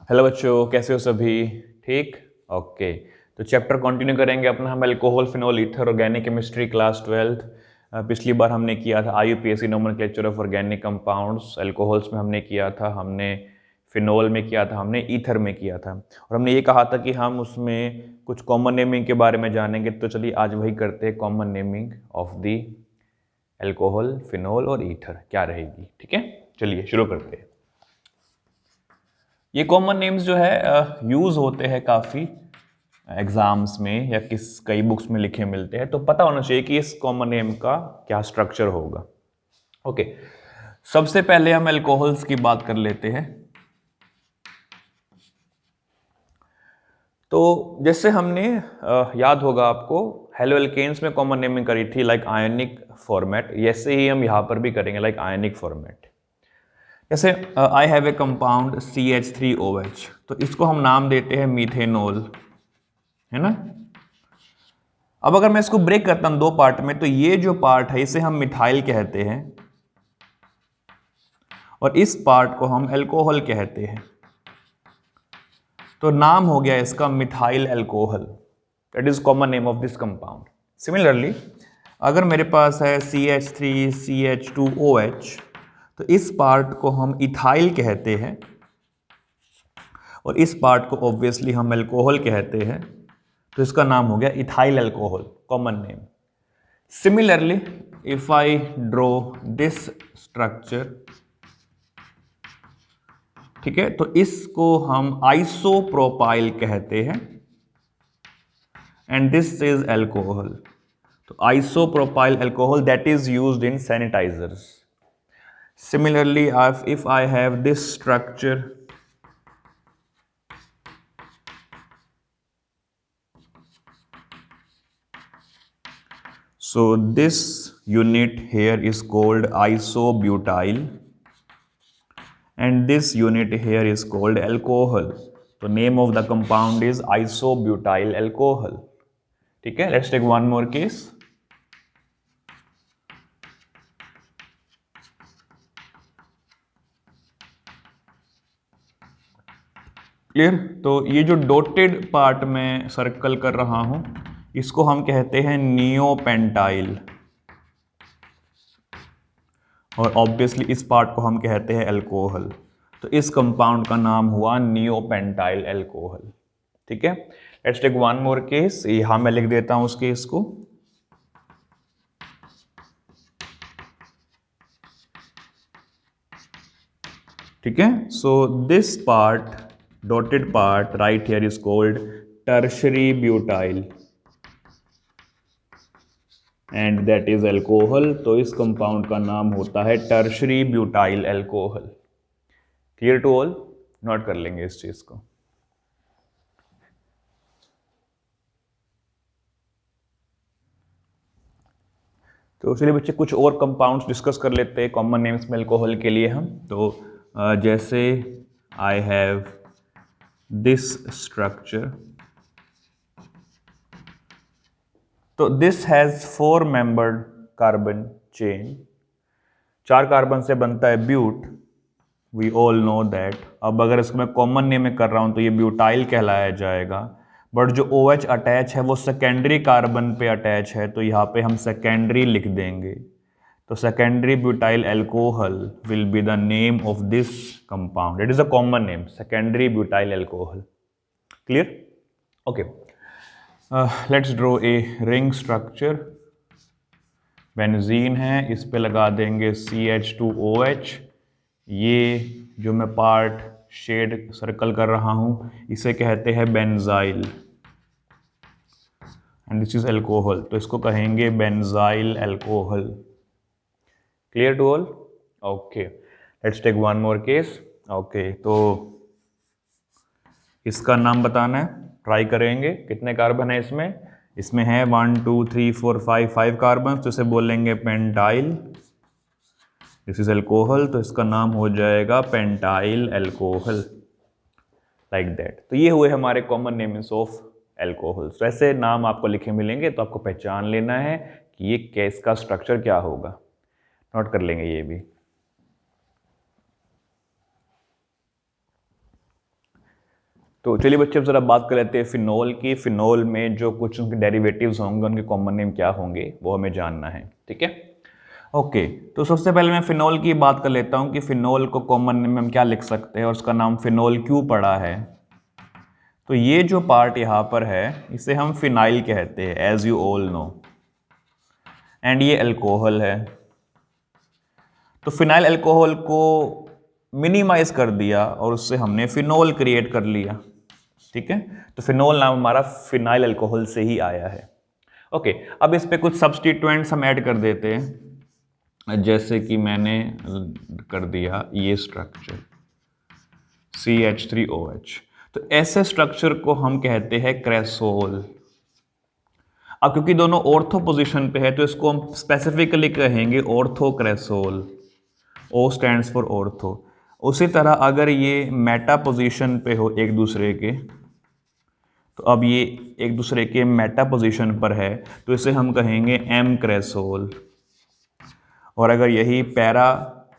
Hello बच्चों, कैसे हो सभी? ठीक? ओके। तो चैप्टर कंटिन्यू करेंगे अपना हम alcohol phenol ether organic chemistry class 12th। पिछली बार हमने किया था IUPAC nomenclature of organic compounds. Alcohols में हमने किया था, हमने फिनोल में किया था, हमने ईथर में किया था, और हमने ये कहा था कि हम उसमें कुछ कॉमन नेमिंग के बारे में जानेंगे। तो चलिए आज वही करते हैं, common naming of the alcohol, phenol और ईथर क्या रहेगी। ठीक है, चलिए शुरू करते हैं। ये कॉमन नेम्स जो है यूज़ होते हैं काफ़ी एग्जाम्स में या कई बुक्स में लिखे मिलते हैं, तो पता होना चाहिए कि इस कॉमन नेम का क्या स्ट्रक्चर होगा। ओके, सबसे पहले हम अल्कोहल्स की बात कर लेते हैं। तो जैसे हमने याद होगा आपको, हेलो एल्केन्स में कॉमन नेमिंग करी थी लाइक आयनिक फॉर्मेट, ऐसे ही हम यहाँ पर भी करेंगे लाइक आयनिक फॉर्मेट। जैसे I have a compound CH3OH, तो इसको हम नाम देते हैं मीथेनॉल, है ना। अब अगर मैं इसको ब्रेक करता हूं दो पार्ट में, तो ये जो पार्ट है इसे हम मिथाइल कहते हैं और इस पार्ट को हम अल्कोहल कहते हैं। तो नाम हो गया इसका methyl alcohol, that is common name of this compound. Similarly अगर मेरे पास है CH3CH2OH, तो इस पार्ट को हम इथाइल कहते हैं और इस पार्ट को ऑब्वियसली हम अल्कोहल कहते हैं, तो इसका नाम हो गया ethyl alcohol, common name. Similarly, if I draw this structure, ठीक है, तो इसको हम आइसोप्रोपाइल कहते हैं एंड दिस इज अल्कोहल। तो isopropyl alcohol that is used in sanitizers. Similarly, if I have this structure, so this unit here is called isobutyl and this unit here is called alcohol. So name of the compound is isobutyl alcohol. ठीक है, let's take one more case. Clear? तो ये जो dotted part में circle कर रहा हूं, इसको हम कहते हैं नियोपेंटाइल, और ऑब्वियसली इस पार्ट को हम कहते हैं अल्कोहल। तो इस कंपाउंड का नाम हुआ नियोपेंटाइल अल्कोहल। ठीक है, let's take one more case. यहां मैं लिख देता हूं उस केस को। ठीक है, so this part, dotted part right here is called tertiary butyl and that is alcohol. तो इस कंपाउंड का नाम होता है tertiary butyl alcohol. Clear to all? Note कर लेंगे इस चीज को। तो चलिए बच्चे कुछ और कंपाउंड्स डिस्कस कर लेते हैं कॉमन नेम्स में अल्कोहल के लिए हम। तो जैसे आई हैव दिस स्ट्रक्चर, तो this has 4 membered carbon chain, 4 carbon से बनता है but, we all know that. अब अगर इसको मैं कॉमन नेम में कर रहा हूं तो ये ब्यूटाइल कहलाया जाएगा, बट जो OH अटैच है वो सेकेंडरी कार्बन पे अटैच है, तो यहाँ पे हम सेकेंडरी लिख देंगे। तो secondary butyl alcohol will be the name of this compound, it is a common name, secondary butyl alcohol. Clear? Okay, let's draw a ring structure. Benzene है, इस पे लगा देंगे CH2OH। ये जो मैं पार्ट शेड सर्कल कर रहा हूं इसे कहते हैं benzyl and this is alcohol, तो इसको कहेंगे benzyl alcohol. Clear to all? Okay, let's take one more case. Okay, तो इसका नाम बताना है, ट्राई करेंगे। कितने कार्बन है इसमें? इसमें है 1 2 3 4 5 कार्बन, तो इसे बोलेंगे पेंटाइल। दिस इज अल्कोहल, तो इसका नाम हो जाएगा पेंटाइल अल्कोहल, लाइक दैट। तो ये हुए हमारे कॉमन नेम्स ऑफ अल्कोहल्स। तो ऐसे नाम आपको लिखे मिलेंगे, तो आपको पहचान लेना है कि ये केस का स्ट्रक्चर क्या होगा। नोट कर लेंगे ये भी। तो चलिए बच्चे अब ज़रा बात कर लेते हैं फिनोल की। फिनोल में जो कुछ उनके डेरिवेटिव्स होंगे, उनके कॉमन नेम क्या होंगे, वो हमें जानना है। ठीक है, ओके। तो सबसे पहले मैं फिनोल की बात कर लेता हूँ कि फिनोल को कॉमन नेम में हम क्या लिख सकते हैं और उसका नाम फिनोल क्यों पड़ा है। तो ये जो पार्ट यहाँ पर है इसे हम फिनाइल कहते हैं, as you all know, and ये अल्कोहल है। तो फिनाइल अल्कोहल को मिनिमाइज कर दिया और उससे हमने फिनोल क्रिएट कर लिया। ठीक है, तो फिनोल नाम हमारा फिनाइल अल्कोहल से ही आया है। ओके, अब इस पे कुछ सब्स्टिट्यूएंट्स हम ऐड कर देते हैं, जैसे कि मैंने कर दिया ये स्ट्रक्चर CH3OH। तो ऐसे स्ट्रक्चर को हम कहते हैं क्रेसोल। अब क्योंकि दोनों ऑर्थो पोजीशन पे है तो इसको हम स्पेसिफिकली कहेंगे ऑर्थोक्रेसोल। O stands for ortho. उसी तरह अगर ये मेटा पोजीशन पे हो एक दूसरे के, तो अब ये एक दूसरे के मेटा पोजीशन पर है तो इसे हम कहेंगे M क्रेसोल। और अगर यही पैरा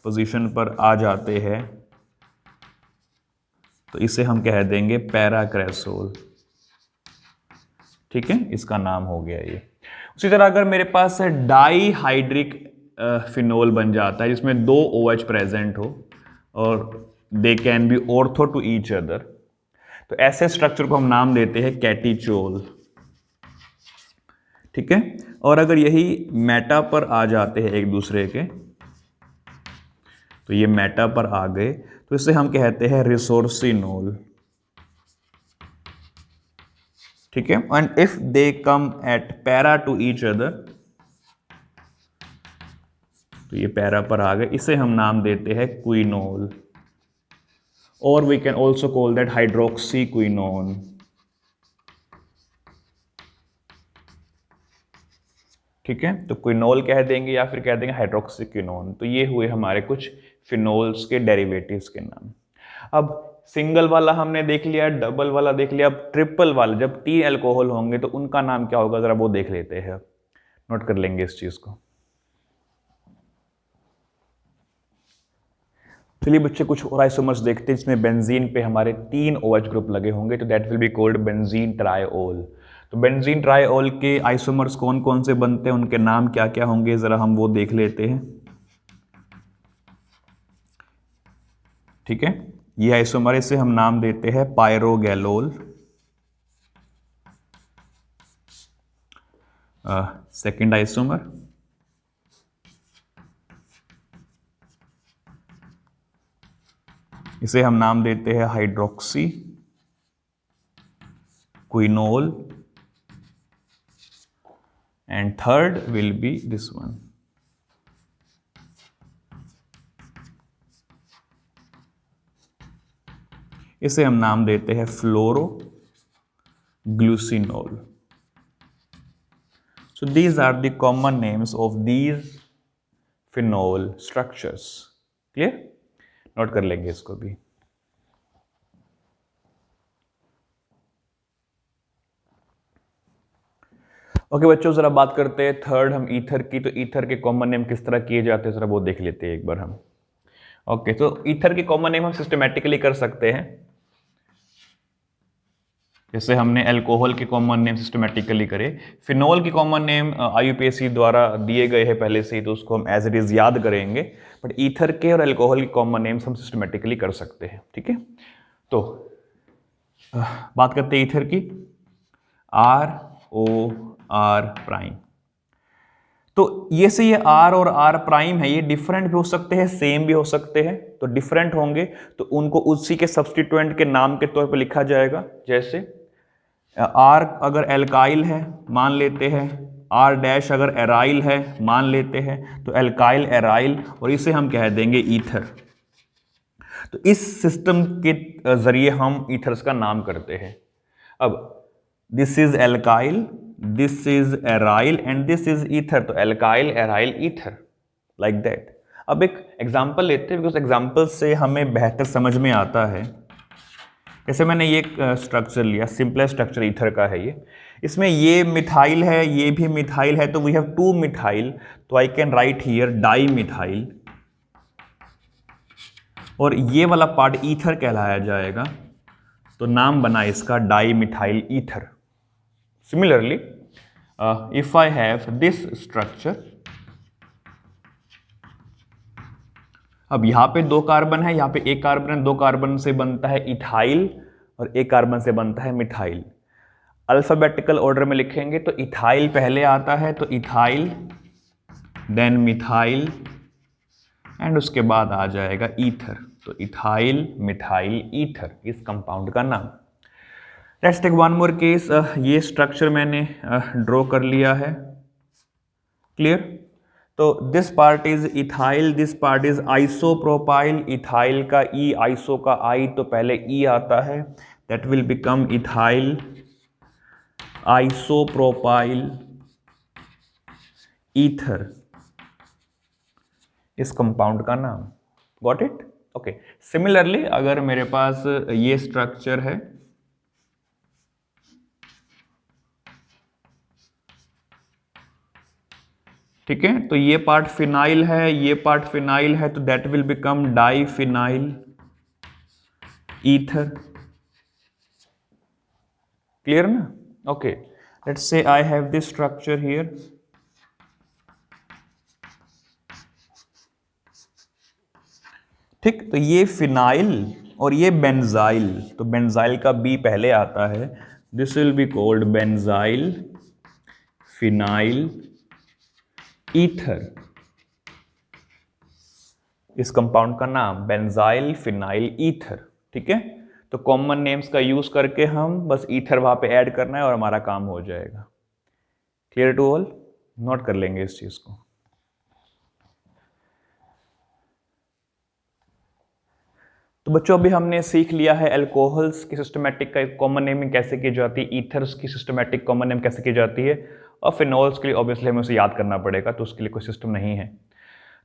पोजीशन पर आ जाते हैं तो इसे हम कह देंगे पैरा क्रेसोल। ठीक है, इसका नाम हो गया ये। उसी तरह अगर मेरे पास डाई हाइड्रिक फिनोल बन जाता है जिसमें दो OH प्रेजेंट हो और they can be ortho to each other, तो ऐसे स्ट्रक्चर को हम नाम देते हैं कैटीचोल। ठीक है, और अगर यही मेटा पर आ जाते हैं एक दूसरे के, तो ये मेटा पर आ गए तो इसे हम कहते हैं रिसोर्सिनोल। ठीक है, and if they come eight para two each other, तो ये पैरा पर आ गए, इसे हम नाम देते हैं क्विनोल, और we can also call that hydroxy quinone. ठीक है, तो क्विनोल कह देंगे या फिर कह देंगे हाइड्रोक्सी क्विनोन। तो ये हुए हमारे कुछ फिनोल्स के डेरिवेटिव्स के नाम। अब सिंगल वाला हमने देख लिया, डबल वाला देख लिया, अब ट्रिपल वाला, जब 3 अल्कोहल होंगे तो उनका नाम क्या होगा, जरा वो देख लेते हैं, नोट कर लेंगे इस चीज को। चलिए बच्चे कुछ और आइसोमर्स देखते हैं जिसमें बेंजीन पे हमारे 3 OH ग्रुप लगे होंगे, तो that will be called benzene triol. तो बेंजीन ट्राइओल के आइसोमर्स कौन कौन से बनते हैं, उनके नाम क्या क्या होंगे, जरा हम वो देख लेते हैं। ठीक है, ये आइसोमर, इसे हम नाम देते हैं पायरोगैलोल। सेकेंड आइसोमर, इसे हम नाम देते हैं hydroxyquinol, and third will be this one. इसे हम नाम देते हैं phloroglucinol. So these are the common names of these phenol structures. Clear? Note कर लेंगे इसको भी। ओके बच्चों, जरा बात करते हैं थर्ड हम ईथर की। तो ईथर के कॉमन नेम किस तरह किए जाते हैं, जरा वो देख लेते हैं एक बार हम। ओके, तो ईथर के कॉमन नेम हम सिस्टमैटिकली कर सकते हैं, जैसे हमने अल्कोहल के कॉमन नेम सिस्टमेटिकली करे। फिनोल की कॉमन नेम IUPAC द्वारा दिए गए हैं पहले से ही, तो उसको हम एज इट इज याद करेंगे। बट ईथर के और अल्कोहल की कॉमन नेम्स हम सिस्टमेटिकली कर सकते हैं। ठीक है, तो बात करते हैं ईथर की। ROR'। तो ये से ये R और R' है, ये डिफरेंट भी हो सकते हैं, सेम भी हो सकते हैं। तो डिफरेंट होंगे तो उनको उसी के सब्स्टिट्यूएंट के नाम के तौर पर लिखा जाएगा। जैसे R अगर एल्काइल है मान लेते हैं, R' अगर एराइल है मान लेते हैं, तो एल्काइल एराइल, और इसे हम कह देंगे ईथर। तो इस सिस्टम के जरिए हम ईथर्स का नाम करते हैं। अब this is alkyl, this is aryl and this is ether, तो alkyl aryl ether, like that. अब एक एग्जांपल लेते हैं, बिकॉज एग्जांपल से हमें बेहतर समझ में आता है। जैसे मैंने ये स्ट्रक्चर लिया, सिंपलेस्ट स्ट्रक्चर ईथर का है ये, इसमें ये मिथाइल है, ये भी मिथाइल है, तो वी हैव 2 मिथाइल, तो I can write here di methyl, और ये वाला पार्ट ईथर कहलाया जाएगा। तो नाम बना इसका di methyl ether. Similarly if I have this structure, अब यहाँ पे 2 कार्बन है, यहाँ पे 1 कार्बन है, 2 कार्बन से बनता है इथाइल और 1 कार्बन से बनता है मिथाइल। अल्फाबेटिकल ऑर्डर में लिखेंगे तो इथाइल पहले आता है, तो इथाइल देन मिथाइल एंड उसके बाद आ जाएगा ईथर। तो इथाइल मिथाइल ईथर इस कंपाउंड का नाम। Let's take one more case. ये स्ट्रक्चर मैंने ड्रॉ कर लिया है, क्लियर। तो this part is ethyl, this part is isopropyl. Ethyl का ई, आइसो का आई, तो पहले ई आता है, that will become ethyl isopropyl ether इस कंपाउंड का नाम। Got it? ओके। सिमिलरली अगर मेरे पास ये स्ट्रक्चर है, ठीक है, तो ये पार्ट फिनाइल है, ये पार्ट फिनाइल है, तो that will become diphenyl ether. Clear ना? Okay, let's say I have this structure here. ठीक, तो ये फिनाइल और ये बेंजाइल, तो बेंजाइल का बी पहले आता है, this will be called benzyl phenyl ether इस कंपाउंड का नाम, बेंजाइल फिनाइल ईथर। ठीक है, तो कॉमन नेम्स का यूज करके हम बस ईथर वहां पे ऐड करना है और हमारा काम हो जाएगा। Clear to all? नोट कर लेंगे इस चीज को। तो बच्चों अभी हमने सीख लिया है अल्कोहल्स की सिस्टमैटिक का कॉमन नेमिंग कैसे की जाती है, ईथर्स की सिस्टमैटिक कॉमन नेम कैसे की जाती है, और फिनोल्स के लिए ऑब्वियसली हमें उसे याद करना पड़ेगा, तो उसके लिए कोई सिस्टम नहीं है।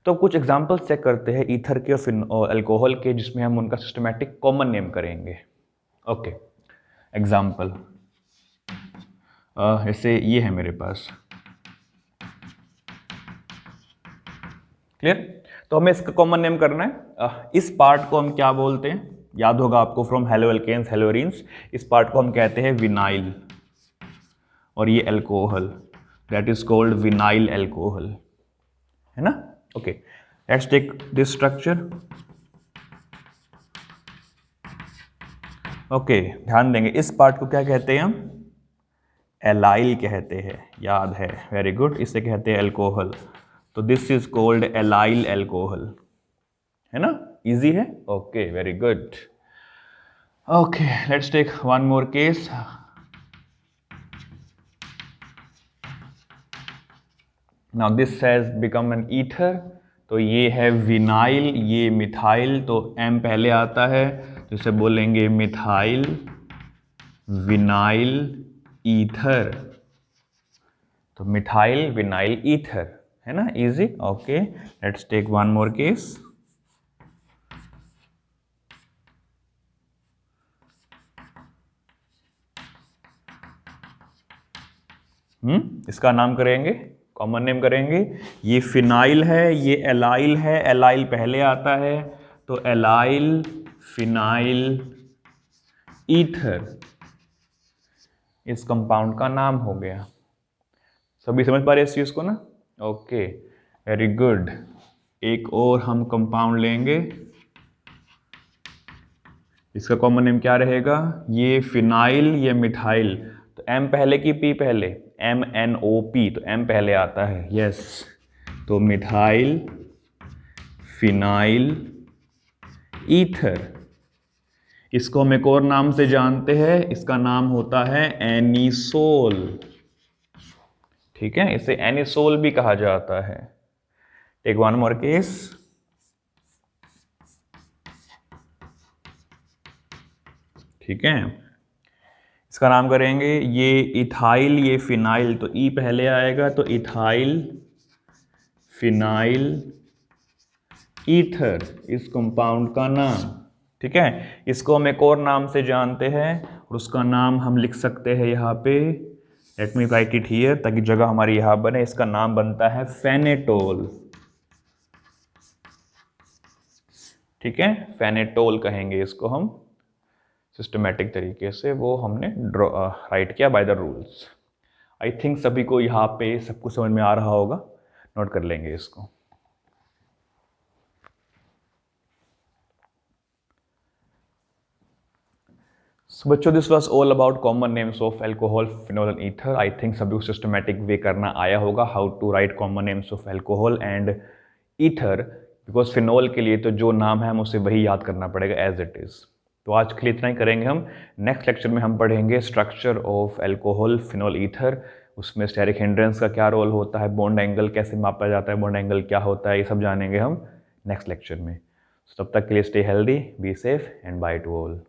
तो कुछ एग्जांपल्स चेक करते हैं ईथर के और अल्कोहल के, जिसमें हम उनका सिस्टमैटिक कॉमन नेम करेंगे। ओके, एग्जाम्पल ऐसे ये है मेरे पास, क्लियर। तो हमें इसका कॉमन नेम करना है। इस पार्ट को हम क्या बोलते हैं, याद होगा आपको फ्रॉम हेलो एल्केन्स हेलोरिन्स, इस पार्ट को हम कहते हैं विनाइल, और ये alcohol, that is called vinyl alcohol, है ना। Okay, let's take this structure. Okay, ध्यान देंगे इस पार्ट को क्या कहते हैं हम, एलाइल कहते हैं, याद है, वेरी गुड, इसे कहते हैं अल्कोहल, तो this is called allyl alcohol, है ना, इजी है। Okay, very good. Okay, let's take one more case. Now this has become an ether, तो ये है विनाइल, ये मिथाइल, तो एम पहले आता है, तो इसे बोलेंगे मिथाइल विनाइल ईथर, तो मिथाइल विनाइल ईथर, है ना, easy. Okay, let's take one more case. इसका नाम करेंगे, कॉमन नेम करेंगे, ये फिनाइल है, ये एलाइल है, एलाइल पहले आता है, तो एलाइल फिनाइल ईथर इस कंपाउंड का नाम हो गया। सभी समझ पा रहे इस चीज को ना? Okay, very good. एक और हम कंपाउंड लेंगे, इसका कॉमन नेम क्या रहेगा, ये फिनाइल, ये मिथाइल, तो एम पहले की पी पहले, MnO_P, तो एम पहले आता है, यस, तो मिथाइल फिनाइल ईथर, इसको हम एक और नाम से जानते हैं, इसका नाम होता है एनिसोल। ठीक है, इसे एनिसोल भी कहा जाता है। Take one more case. ठीक है, इसका नाम करेंगे, ये इथाइल, ये फिनाइल, तो ई पहले आएगा, तो इथाइल फिनाइल ईथर इस कंपाउंड का नाम। ठीक है, इसको हम एक और नाम से जानते हैं, और उसका नाम हम लिख सकते हैं यहाँ पे, let me right it here, ताकि जगह हमारी यहाँ बने, इसका नाम बनता है फेनेटोल। ठीक है, फेनेटोल कहेंगे इसको हम, सिस्टमेटिक तरीके से वो हमने राइट किया by the rules. I think सभी को यहाँ पे सब कुछ समझ में आ रहा होगा, नोट कर लेंगे इसको। So, बच्चों this was all about common names of alcohol, phenol and ether. I think सभी को सिस्टमेटिक वे करना आया होगा, how to write common names of alcohol and ether, because phenol के लिए तो जो नाम है हम उसे वही याद करना पड़ेगा एज इट इज़। तो आज के लिए इतना ही करेंगे हम। नेक्स्ट लेक्चर में हम पढ़ेंगे structure of alcohol, phenol, ether, उसमें स्टेरिक हिंड्रेंस का क्या रोल होता है, बॉन्ड एंगल कैसे मापा जाता है, बॉन्ड एंगल क्या होता है, ये सब जानेंगे हम नेक्स्ट लेक्चर में। So, तब तक के लिए stay healthy, be safe and by two all.